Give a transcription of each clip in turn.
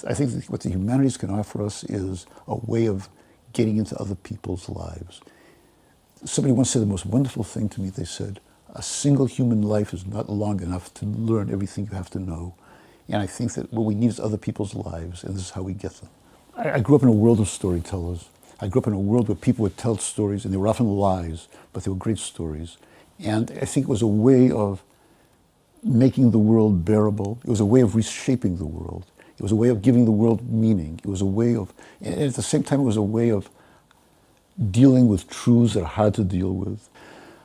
I think what the humanities can offer us is a way of getting into other people's lives. Somebody once said the most wonderful thing to me. They said, a single human life is not long enough to learn everything you have to know. And I think that what we need is other people's lives, and this is how we get them. I grew up in a world of storytellers. I grew up in a world where people would tell stories, and they were often lies, but they were great stories. And I think it was a way of making the world bearable. It was a way of reshaping the world. It was a way of giving the world meaning. It was a way of, and at the same time, it was a way of dealing with truths that are hard to deal with.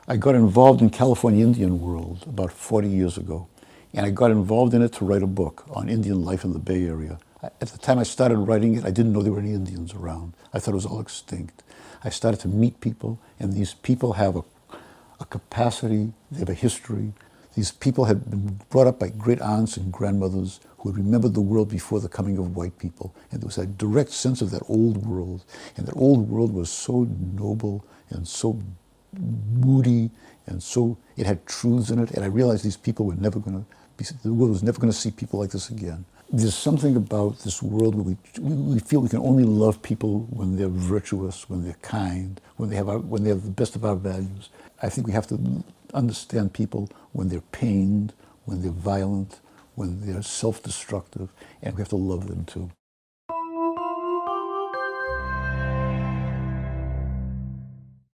I got involved in California Indian world about 40 years ago, and I got involved in it to write a book on Indian life in the Bay Area. At the time I started writing it, I didn't know there were any Indians around. I thought it was all extinct. I started to meet people, and these people have a capacity, they have a history. These people had been brought up by great aunts and grandmothers who had remembered the world before the coming of white people. And there was a direct sense of that old world. And that old world was so noble and so moody, and so it had truths in it. And I realized these people were never going to be, the world was never going to see people like this again. There's something about this world where we feel we can only love people when they're virtuous, when they're kind, when they have the best of our values. I think we have to understand people when they're pained, when they're violent, when they're self-destructive, and we have to love them too.